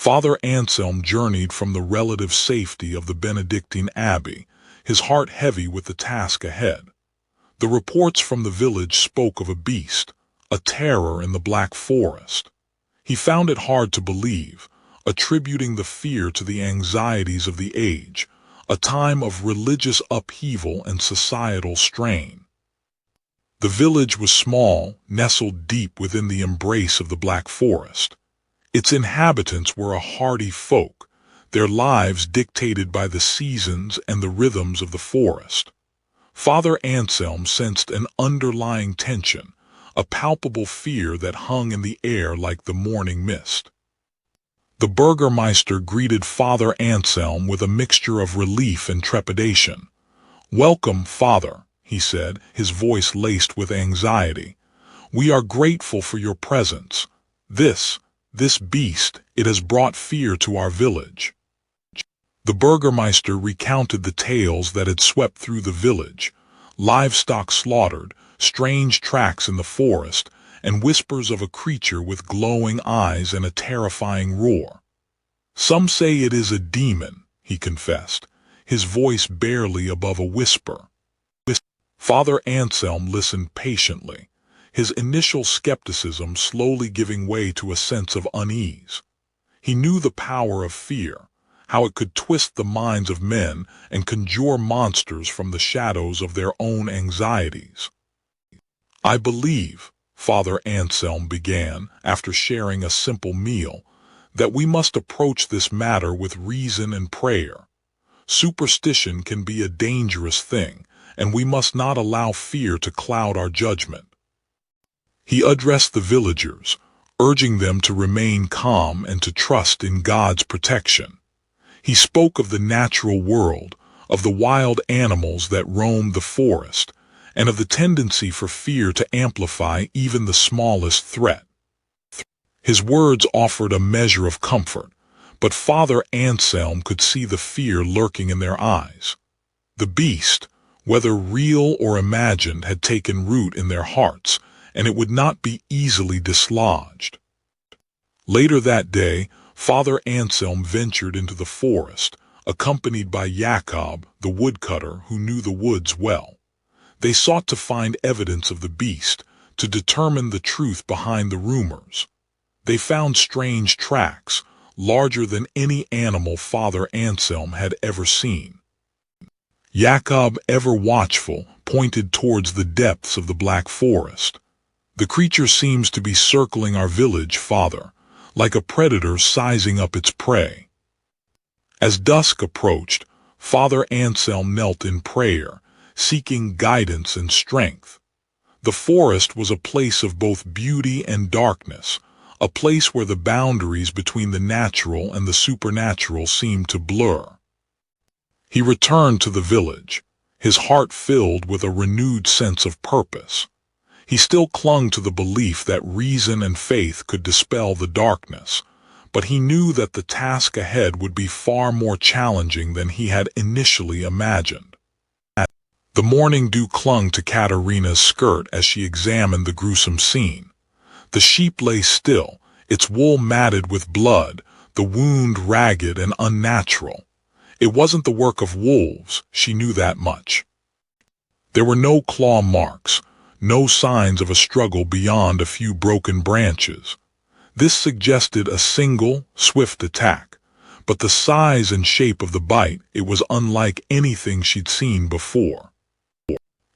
Father Anselm journeyed from the relative safety of the Benedictine abbey, his heart heavy with the task ahead. The reports from the village spoke of a beast, a terror in the Black Forest. He found it hard to believe, attributing the fear to the anxieties of the age, a time of religious upheaval and societal strain. The village was small, nestled deep within the embrace of the Black Forest. Its inhabitants were a hardy folk, their lives dictated by the seasons and the rhythms of the forest. Father Anselm sensed an underlying tension, a palpable fear that hung in the air like the morning mist. The burgomaster greeted Father Anselm with a mixture of relief and trepidation. "Welcome, Father," he said, his voice laced with anxiety. "We are grateful for your presence. This beast, it has brought fear to our village." The burgomaster recounted the tales that had swept through the village, livestock slaughtered, strange tracks in the forest, and whispers of a creature with glowing eyes and a terrifying roar. "Some say it is a demon," he confessed, his voice barely above a whisper. Father Anselm listened patiently, his initial skepticism slowly giving way to a sense of unease. He knew the power of fear, how it could twist the minds of men and conjure monsters from the shadows of their own anxieties. "I believe," Father Anselm began, after sharing a simple meal, "that we must approach this matter with reason and prayer. Superstition can be a dangerous thing, and we must not allow fear to cloud our judgment." He addressed the villagers, urging them to remain calm and to trust in God's protection. He spoke of the natural world, of the wild animals that roamed the forest, and of the tendency for fear to amplify even the smallest threat. His words offered a measure of comfort, but Father Anselm could see the fear lurking in their eyes. The beast, whether real or imagined, had taken root in their hearts, and it would not be easily dislodged. Later that day, Father Anselm ventured into the forest, accompanied by Jacob, the woodcutter, who knew the woods well. They sought to find evidence of the beast, to determine the truth behind the rumors. They found strange tracks, larger than any animal Father Anselm had ever seen. Jacob, ever watchful, pointed towards the depths of the Black Forest. "The creature seems to be circling our village, Father, like a predator sizing up its prey." As dusk approached, Father Anselm knelt in prayer, seeking guidance and strength. The forest was a place of both beauty and darkness, a place where the boundaries between the natural and the supernatural seemed to blur. He returned to the village, his heart filled with a renewed sense of purpose. He still clung to the belief that reason and faith could dispel the darkness, but he knew that the task ahead would be far more challenging than he had initially imagined. The morning dew clung to Katerina's skirt as she examined the gruesome scene. The sheep lay still, its wool matted with blood, the wound ragged and unnatural. It wasn't the work of wolves, she knew that much. There were no claw marks, no signs of a struggle beyond a few broken branches. This suggested a single, swift attack, but the size and shape of the bite, it was unlike anything she'd seen before.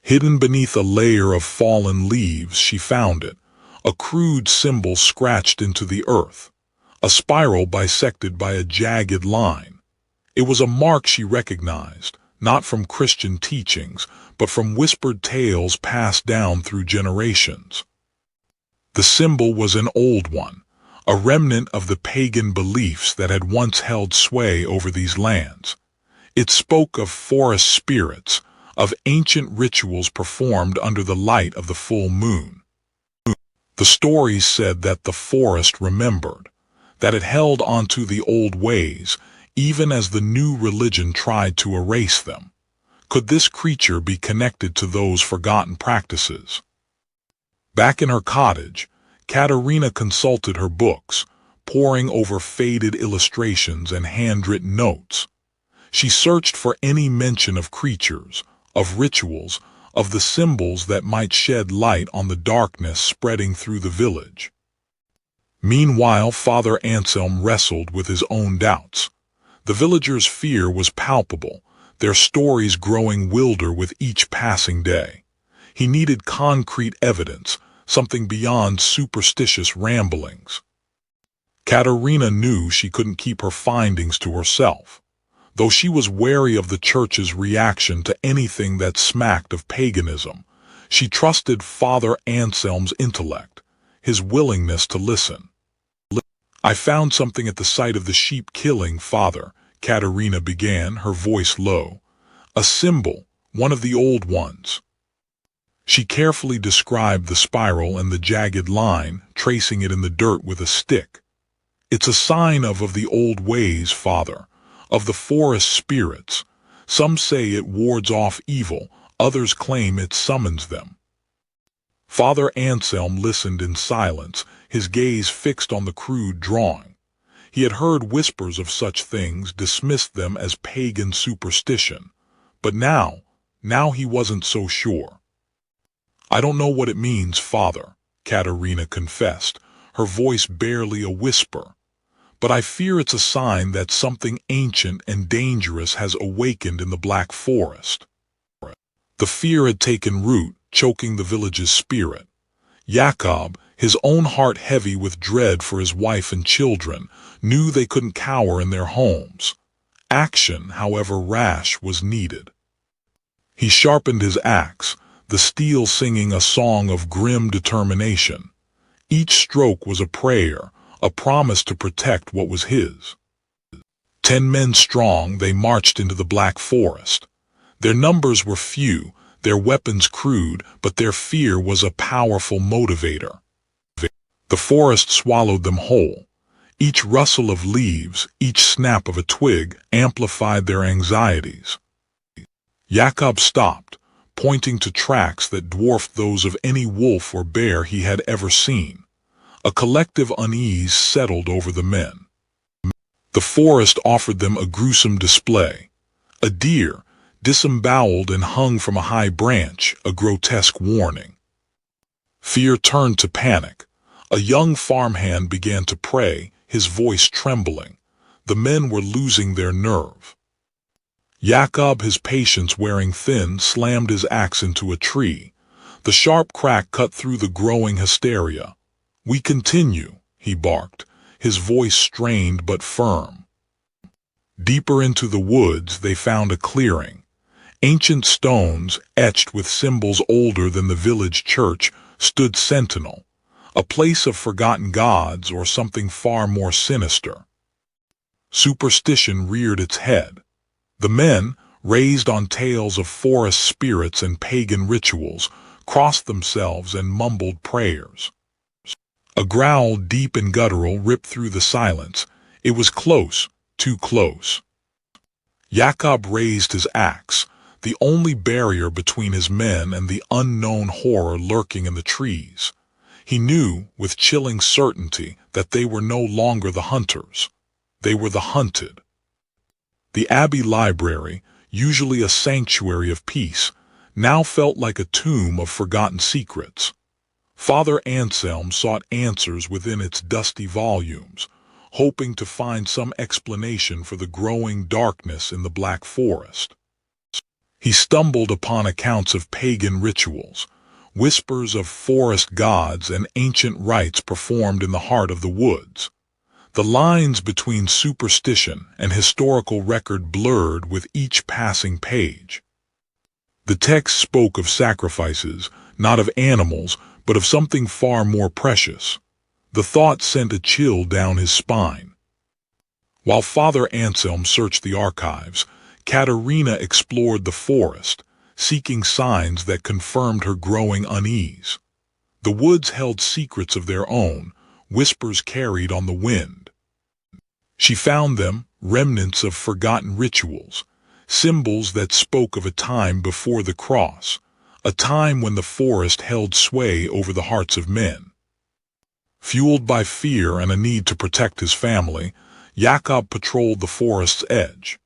Hidden beneath a layer of fallen leaves, she found it, a crude symbol scratched into the earth, a spiral bisected by a jagged line. It was a mark she recognized, not from Christian teachings, but from whispered tales passed down through generations. The symbol was an old one, a remnant of the pagan beliefs that had once held sway over these lands. It spoke of forest spirits, of ancient rituals performed under the light of the full moon. The stories said that the forest remembered, that it held onto the old ways, even as the new religion tried to erase them. Could this creature be connected to those forgotten practices? Back in her cottage, Katerina consulted her books, poring over faded illustrations and handwritten notes. She searched for any mention of creatures, of rituals, of the symbols that might shed light on the darkness spreading through the village. Meanwhile, Father Anselm wrestled with his own doubts. The villagers' fear was palpable, their stories growing wilder with each passing day. He needed concrete evidence, something beyond superstitious ramblings. Katerina knew she couldn't keep her findings to herself. Though she was wary of the Church's reaction to anything that smacked of paganism, she trusted Father Anselm's intellect, his willingness to listen. "I found something at the site of the sheep killing, Father," Katerina began, her voice low. "A symbol, one of the old ones." She carefully described the spiral and the jagged line, tracing it in the dirt with a stick. "It's a sign of the old ways, Father, of the forest spirits. Some say it wards off evil, others claim it summons them." Father Anselm listened in silence, his gaze fixed on the crude drawing. He had heard whispers of such things, dismissed them as pagan superstition. But now he wasn't so sure. "I don't know what it means, Father," Katerina confessed, her voice barely a whisper. "But I fear it's a sign that something ancient and dangerous has awakened in the Black Forest." The fear had taken root, choking the village's spirit. Jakob, his own heart heavy with dread for his wife and children, knew they couldn't cower in their homes. Action, however rash, was needed. He sharpened his axe, the steel singing a song of grim determination. Each stroke was a prayer, a promise to protect what was his. 10 men strong, they marched into the Black Forest. Their numbers were few, their weapons crude, but their fear was a powerful motivator. The forest swallowed them whole. Each rustle of leaves, each snap of a twig, amplified their anxieties. Jakob stopped, pointing to tracks that dwarfed those of any wolf or bear he had ever seen. A collective unease settled over the men. The forest offered them a gruesome display. A deer, disemboweled and hung from a high branch, a grotesque warning. Fear turned to panic. A young farmhand began to pray, his voice trembling. The men were losing their nerve. Jakob, his patience wearing thin, slammed his axe into a tree. The sharp crack cut through the growing hysteria. "We continue," he barked, his voice strained but firm. Deeper into the woods they found a clearing. Ancient stones, etched with symbols older than the village church, stood sentinel, a place of forgotten gods or something far more sinister. Superstition reared its head. The men, raised on tales of forest spirits and pagan rituals, crossed themselves and mumbled prayers. A growl deep and guttural ripped through the silence. It was close, too close. Jakob raised his axe, the only barrier between his men and the unknown horror lurking in the trees. He knew, with chilling certainty, that they were no longer the hunters. They were the hunted. The Abbey Library, usually a sanctuary of peace, now felt like a tomb of forgotten secrets. Father Anselm sought answers within its dusty volumes, hoping to find some explanation for the growing darkness in the Black Forest. He stumbled upon accounts of pagan rituals, whispers of forest gods and ancient rites performed in the heart of the woods. The lines between superstition and historical record blurred with each passing page. The text spoke of sacrifices, not of animals, but of something far more precious. The thought sent a chill down his spine. While Father Anselm searched the archives, Katerina explored the forest, seeking signs that confirmed her growing unease. The woods held secrets of their own, whispers carried on the wind. She found them, remnants of forgotten rituals, symbols that spoke of a time before the cross, a time when the forest held sway over the hearts of men. Fueled by fear and a need to protect his family, Jakob patrolled the forest's edge.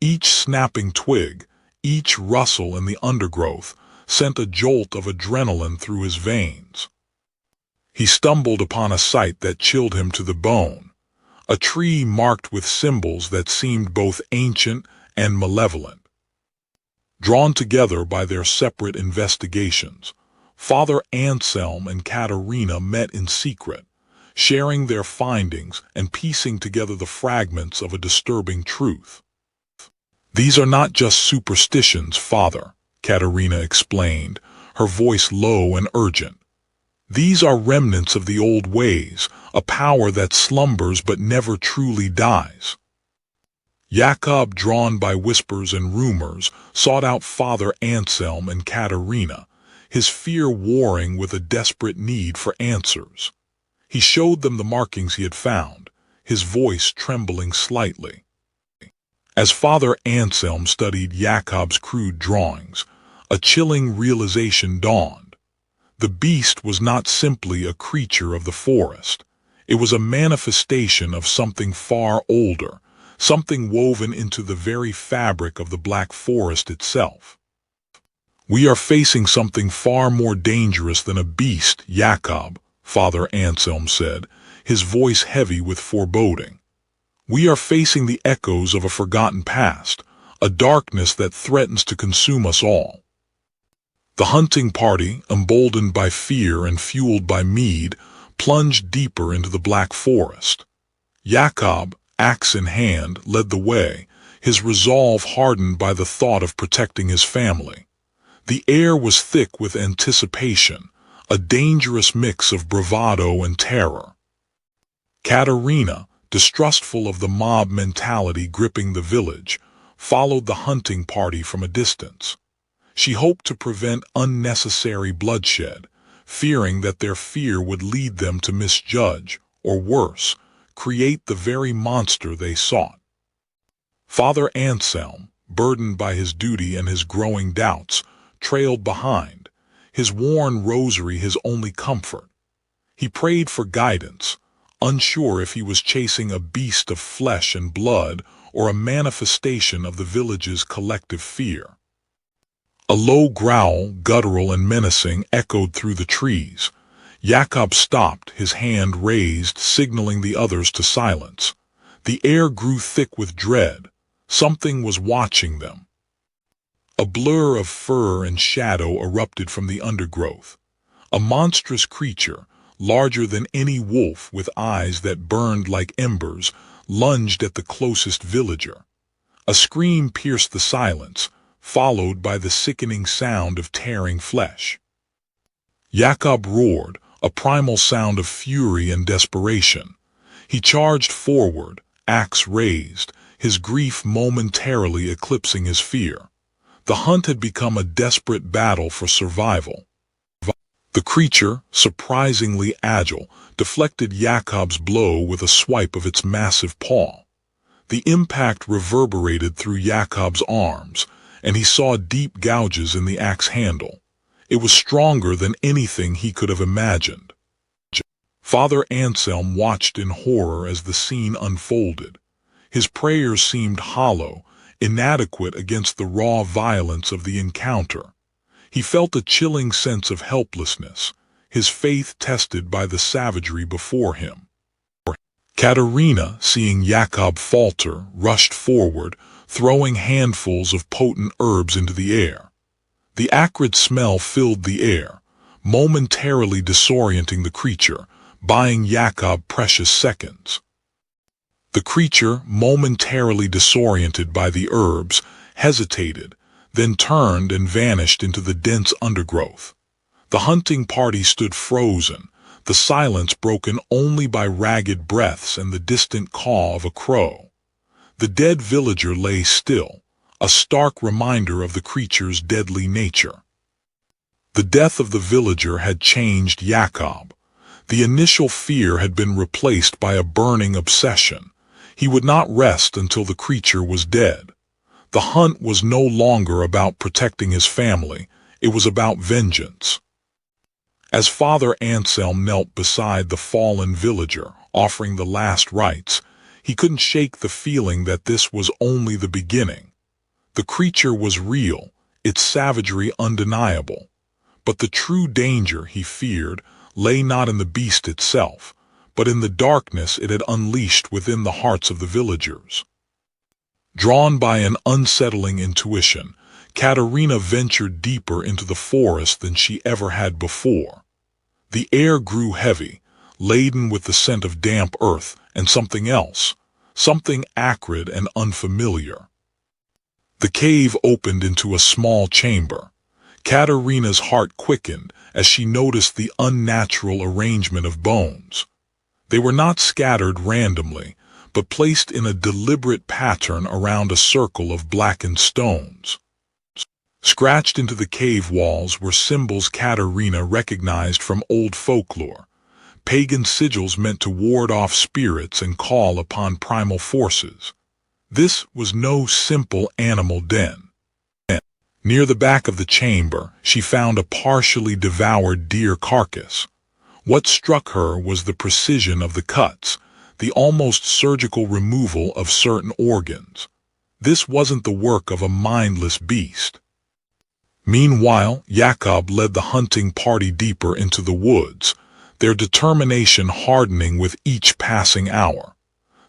Each snapping twig, each rustle in the undergrowth, sent a jolt of adrenaline through his veins. He stumbled upon a sight that chilled him to the bone, a tree marked with symbols that seemed both ancient and malevolent. Drawn together by their separate investigations, Father Anselm and Katerina met in secret, sharing their findings and piecing together the fragments of a disturbing truth. "These are not just superstitions, Father," Katerina explained, her voice low and urgent. "These are remnants of the old ways, a power that slumbers but never truly dies." Jakob, drawn by whispers and rumors, sought out Father Anselm and Katerina, his fear warring with a desperate need for answers. He showed them the markings he had found, his voice trembling slightly. As Father Anselm studied Jakob's crude drawings, a chilling realization dawned. The beast was not simply a creature of the forest. It was a manifestation of something far older, something woven into the very fabric of the Black Forest itself. "We are facing something far more dangerous than a beast, Jakob," Father Anselm said, his voice heavy with foreboding. "We are facing the echoes of a forgotten past, a darkness that threatens to consume us all." The hunting party, emboldened by fear and fueled by mead, plunged deeper into the Black Forest. Jakob, axe in hand, led the way, his resolve hardened by the thought of protecting his family. The air was thick with anticipation, a dangerous mix of bravado and terror. Katerina, distrustful of the mob mentality gripping the village, followed the hunting party from a distance. She hoped to prevent unnecessary bloodshed, fearing that their fear would lead them to misjudge, or worse, create the very monster they sought. Father Anselm, burdened by his duty and his growing doubts, trailed behind, his worn rosary his only comfort. He prayed for guidance, unsure if he was chasing a beast of flesh and blood or a manifestation of the village's collective fear. A low growl, guttural and menacing, echoed through the trees. Jakob stopped, his hand raised, signaling the others to silence. The air grew thick with dread. Something was watching them. A blur of fur and shadow erupted from the undergrowth. A monstrous creature, larger than any wolf with eyes that burned like embers, lunged at the closest villager. A scream pierced the silence, followed by the sickening sound of tearing flesh. Jakob roared, a primal sound of fury and desperation. He charged forward, axe raised, his grief momentarily eclipsing his fear. The hunt had become a desperate battle for survival. The creature, surprisingly agile, deflected Jakob's blow with a swipe of its massive paw. The impact reverberated through Jakob's arms, and he saw deep gouges in the axe handle. It was stronger than anything he could have imagined. Father Anselm watched in horror as the scene unfolded. His prayers seemed hollow, inadequate against the raw violence of the encounter. He felt a chilling sense of helplessness, his faith tested by the savagery before him. Katerina, seeing Jakob falter, rushed forward, throwing handfuls of potent herbs into the air. The acrid smell filled the air, momentarily disorienting the creature, buying Jakob precious seconds. The creature, momentarily disoriented by the herbs, hesitated, then turned and vanished into the dense undergrowth. The hunting party stood frozen, the silence broken only by ragged breaths and the distant caw of a crow. The dead villager lay still, a stark reminder of the creature's deadly nature. The death of the villager had changed Jakob. The initial fear had been replaced by a burning obsession. He would not rest until the creature was dead. The hunt was no longer about protecting his family, it was about vengeance. As Father Anselm knelt beside the fallen villager, offering the last rites, he couldn't shake the feeling that this was only the beginning. The creature was real, its savagery undeniable. But the true danger, he feared, lay not in the beast itself, but in the darkness it had unleashed within the hearts of the villagers. Drawn by an unsettling intuition, Katerina ventured deeper into the forest than she ever had before. The air grew heavy, laden with the scent of damp earth and something else, something acrid and unfamiliar. The cave opened into a small chamber. Katerina's heart quickened as she noticed the unnatural arrangement of bones. They were not scattered randomly, but placed in a deliberate pattern around a circle of blackened stones. Scratched into the cave walls were symbols Katerina recognized from old folklore, pagan sigils meant to ward off spirits and call upon primal forces. This was no simple animal den. Near the back of the chamber, she found a partially devoured deer carcass. What struck her was the precision of the cuts, the almost surgical removal of certain organs. This wasn't the work of a mindless beast. Meanwhile, Jakob led the hunting party deeper into the woods, their determination hardening with each passing hour.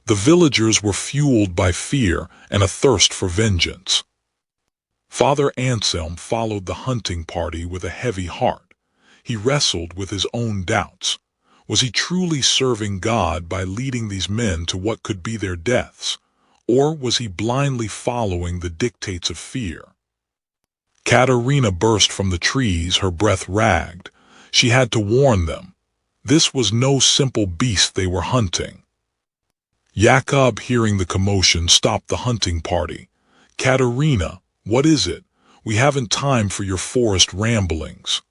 The villagers were fueled by fear and a thirst for vengeance. Father Anselm followed the hunting party with a heavy heart. He wrestled with his own doubts. Was he truly serving God by leading these men to what could be their deaths? Or was he blindly following the dictates of fear? Katerina burst from the trees, her breath ragged. She had to warn them. This was no simple beast they were hunting. Jakob, hearing the commotion, stopped the hunting party. "Katerina, what is it? We haven't time for your forest ramblings."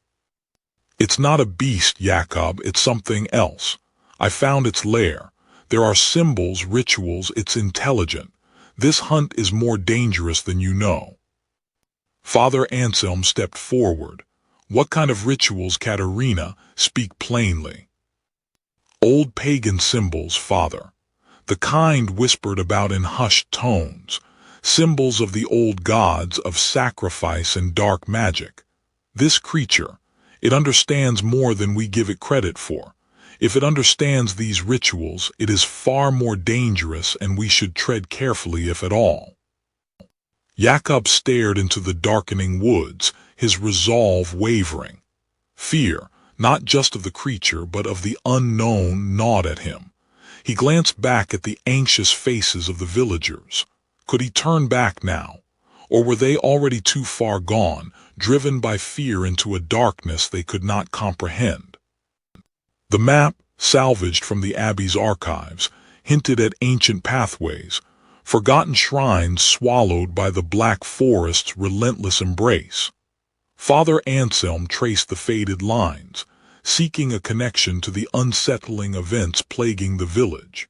"It's not a beast, Jakob, it's something else. I found its lair. There are symbols, rituals, it's intelligent. This hunt is more dangerous than you know." Father Anselm stepped forward. "What kind of rituals, Katerina? Speak plainly." "Old pagan symbols, Father. The kind whispered about in hushed tones. Symbols of the old gods, of sacrifice and dark magic. This creature, it understands more than we give it credit for. If it understands these rituals, it is far more dangerous, and we should tread carefully if at all." Jakob stared into the darkening woods, his resolve wavering. Fear, not just of the creature but of the unknown, gnawed at him. He glanced back at the anxious faces of the villagers. Could he turn back now? Or were they already too far gone, driven by fear into a darkness they could not comprehend? The map, salvaged from the Abbey's archives, hinted at ancient pathways, forgotten shrines swallowed by the Black Forest's relentless embrace. Father Anselm traced the faded lines, seeking a connection to the unsettling events plaguing the village.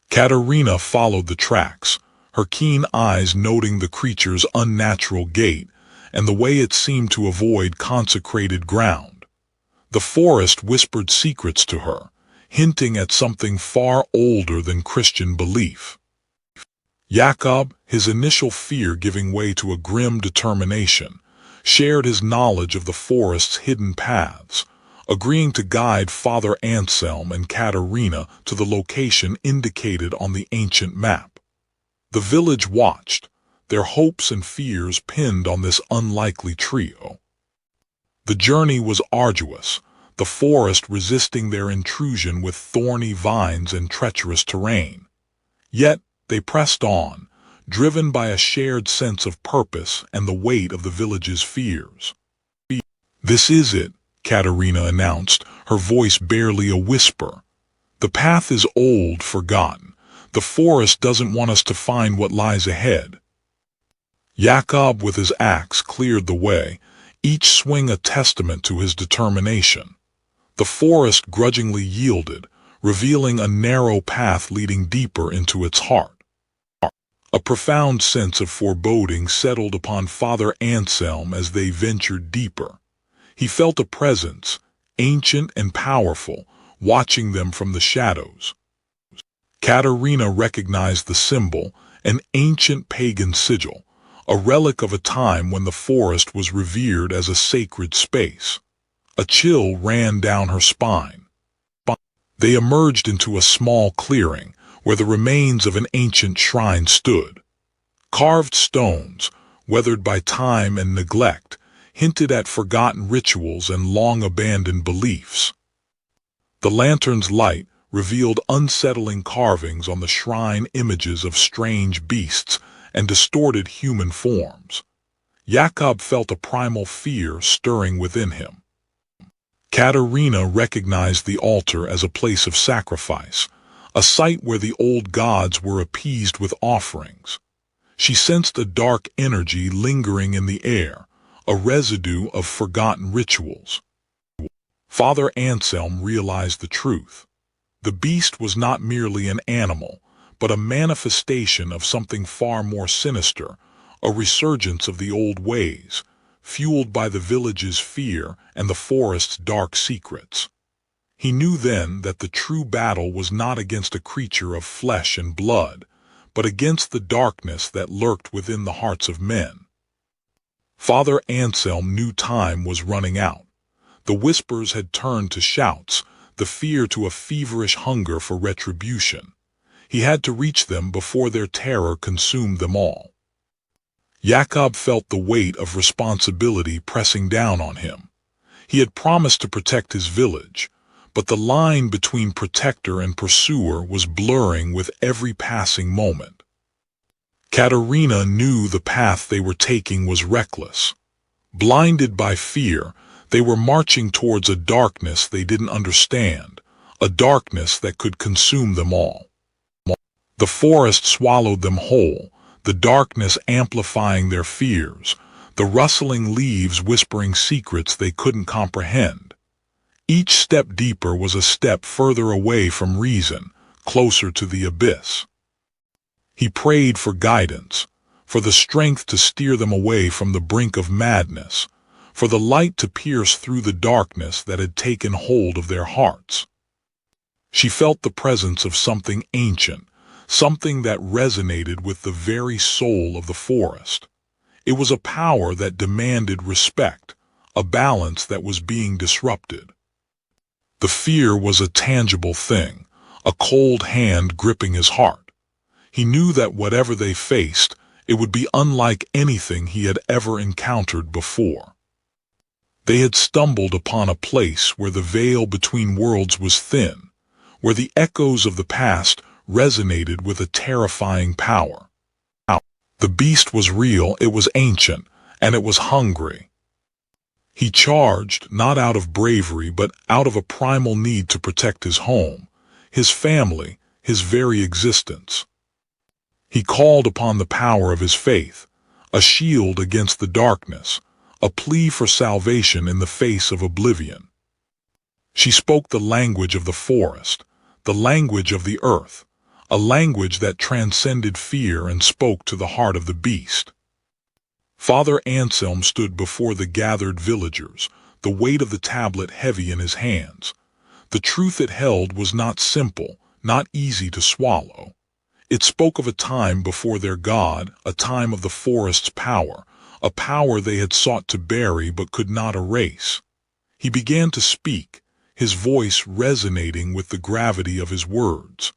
Katerina followed the tracks, her keen eyes noting the creature's unnatural gait and the way it seemed to avoid consecrated ground. The forest whispered secrets to her, hinting at something far older than Christian belief. Jakob, his initial fear giving way to a grim determination, shared his knowledge of the forest's hidden paths, agreeing to guide Father Anselm and Katerina to the location indicated on the ancient map. The village watched, their hopes and fears pinned on this unlikely trio. The journey was arduous, the forest resisting their intrusion with thorny vines and treacherous terrain. Yet they pressed on, driven by a shared sense of purpose and the weight of the village's fears. "This is it," Katerina announced, her voice barely a whisper. "The path is old, forgotten. The forest doesn't want us to find what lies ahead." Jakob with his axe cleared the way, each swing a testament to his determination. The forest grudgingly yielded, revealing a narrow path leading deeper into its heart. A profound sense of foreboding settled upon Father Anselm as they ventured deeper. He felt a presence, ancient and powerful, watching them from the shadows. Katerina recognized the symbol, an ancient pagan sigil, a relic of a time when the forest was revered as a sacred space. A chill ran down her spine. They emerged into a small clearing where the remains of an ancient shrine stood. Carved stones, weathered by time and neglect, hinted at forgotten rituals and long-abandoned beliefs. The lantern's light revealed unsettling carvings on the shrine, images of strange beasts and distorted human forms. Jakob felt a primal fear stirring within him. Katerina recognized the altar as a place of sacrifice, a site where the old gods were appeased with offerings. She sensed a dark energy lingering in the air, a residue of forgotten rituals. Father Anselm realized the truth. The beast was not merely an animal, but a manifestation of something far more sinister, a resurgence of the old ways, fueled by the village's fear and the forest's dark secrets. He knew then that the true battle was not against a creature of flesh and blood, but against the darkness that lurked within the hearts of men. Father Anselm knew time was running out. The whispers had turned to shouts, the fear to a feverish hunger for retribution. He had to reach them before their terror consumed them all. Jakob felt the weight of responsibility pressing down on him. He had promised to protect his village, but the line between protector and pursuer was blurring with every passing moment. Katerina knew the path they were taking was reckless. Blinded by fear, they were marching towards a darkness they didn't understand, a darkness that could consume them all. The forest swallowed them whole, the darkness amplifying their fears, the rustling leaves whispering secrets they couldn't comprehend. Each step deeper was a step further away from reason, closer to the abyss. He prayed for guidance, for the strength to steer them away from the brink of madness, for the light to pierce through the darkness that had taken hold of their hearts. She felt the presence of something ancient, something that resonated with the very soul of the forest. It was a power that demanded respect, a balance that was being disrupted. The fear was a tangible thing, a cold hand gripping his heart. He knew that whatever they faced, it would be unlike anything he had ever encountered before. They had stumbled upon a place where the veil between worlds was thin, where the echoes of the past resonated with a terrifying power. The beast was real, it was ancient, and it was hungry. He charged, not out of bravery, but out of a primal need to protect his home, his family, his very existence. He called upon the power of his faith, a shield against the darkness, a plea for salvation in the face of oblivion. She spoke the language of the forest, the language of the earth, a language that transcended fear and spoke to the heart of the beast. Father Anselm stood before the gathered villagers, the weight of the tablet heavy in his hands. The truth it held was not simple, not easy to swallow. It spoke of a time before their God, a time of the forest's power, a power they had sought to bury but could not erase. He began to speak, his voice resonating with the gravity of his words.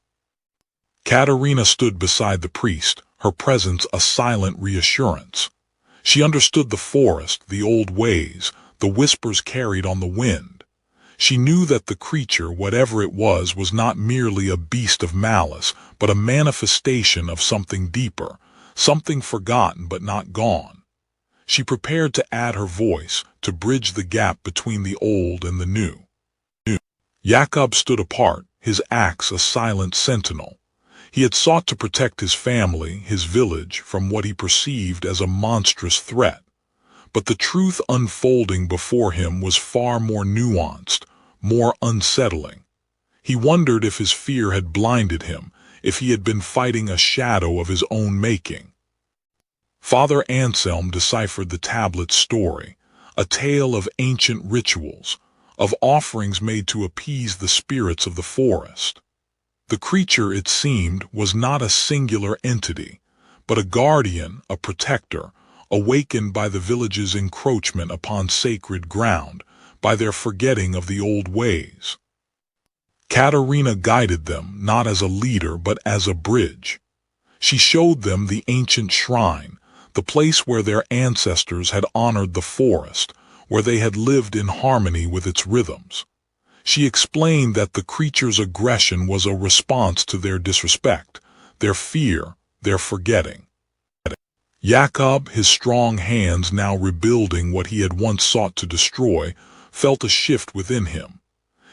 Katerina stood beside the priest, her presence a silent reassurance. She understood the forest, the old ways, the whispers carried on the wind. She knew that the creature, whatever it was not merely a beast of malice, but a manifestation of something deeper, something forgotten but not gone. She prepared to add her voice, to bridge the gap between the old and the new. Jakob stood apart, his axe a silent sentinel. He had sought to protect his family, his village, from what he perceived as a monstrous threat. But the truth unfolding before him was far more nuanced, more unsettling. He wondered if his fear had blinded him, if he had been fighting a shadow of his own making. Father Anselm deciphered the tablet's story, a tale of ancient rituals, of offerings made to appease the spirits of the forest. The creature, it seemed, was not a singular entity, but a guardian, a protector, awakened by the village's encroachment upon sacred ground, by their forgetting of the old ways. Katerina guided them not as a leader but as a bridge. She showed them the ancient shrine, the place where their ancestors had honored the forest, where they had lived in harmony with its rhythms. She explained that the creature's aggression was a response to their disrespect, their fear, their forgetting. Jakob, his strong hands now rebuilding what he had once sought to destroy, felt a shift within him.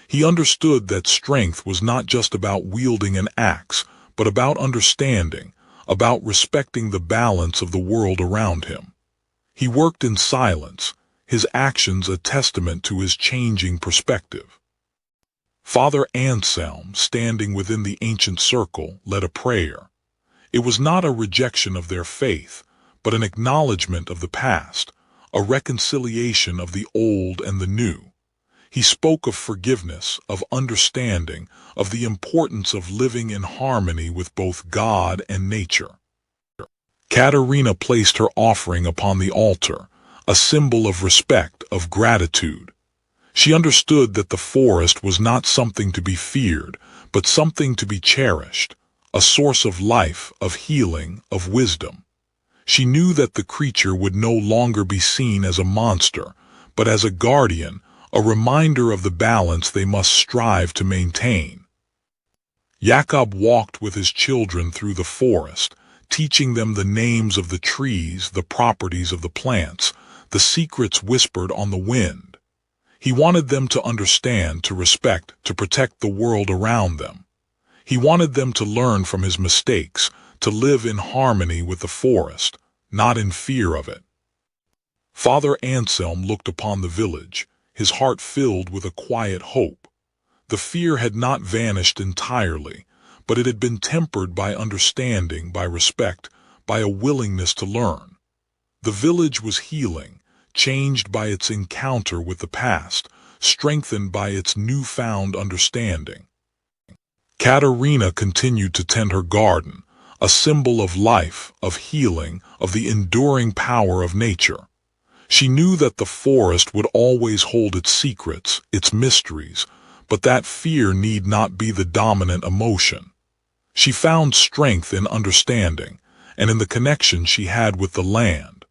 He understood that strength was not just about wielding an axe, but about understanding, about respecting the balance of the world around him. He worked in silence, his actions a testament to his changing perspective. Father Anselm, standing within the ancient circle, led a prayer. It was not a rejection of their faith, but an acknowledgement of the past, a reconciliation of the old and the new. He spoke of forgiveness, of understanding, of the importance of living in harmony with both God and nature. Katerina placed her offering upon the altar, a symbol of respect, of gratitude. She understood that the forest was not something to be feared, but something to be cherished, a source of life, of healing, of wisdom. She knew that the creature would no longer be seen as a monster, but as a guardian, a reminder of the balance they must strive to maintain. Jakob walked with his children through the forest, teaching them the names of the trees, the properties of the plants, the secrets whispered on the wind. He wanted them to understand, to respect, to protect the world around them. He wanted them to learn from his mistakes, to live in harmony with the forest, not in fear of it. Father Anselm looked upon the village, his heart filled with a quiet hope. The fear had not vanished entirely, but it had been tempered by understanding, by respect, by a willingness to learn. The village was healing, changed by its encounter with the past, strengthened by its newfound understanding. Katerina continued to tend her garden, a symbol of life, of healing, of the enduring power of nature. She knew that the forest would always hold its secrets, its mysteries, but that fear need not be the dominant emotion. She found strength in understanding, and in the connection she had with the land.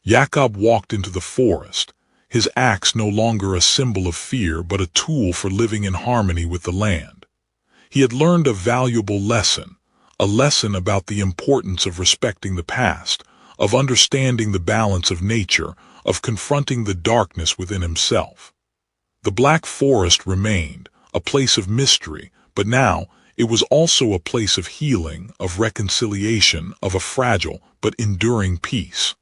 Jakob walked into the forest, his axe no longer a symbol of fear but a tool for living in harmony with the land. He had learned a valuable lesson, a lesson about the importance of respecting the past, of understanding the balance of nature, of confronting the darkness within himself. The Black Forest remained, a place of mystery, but now it was also a place of healing, of reconciliation, of a fragile but enduring peace.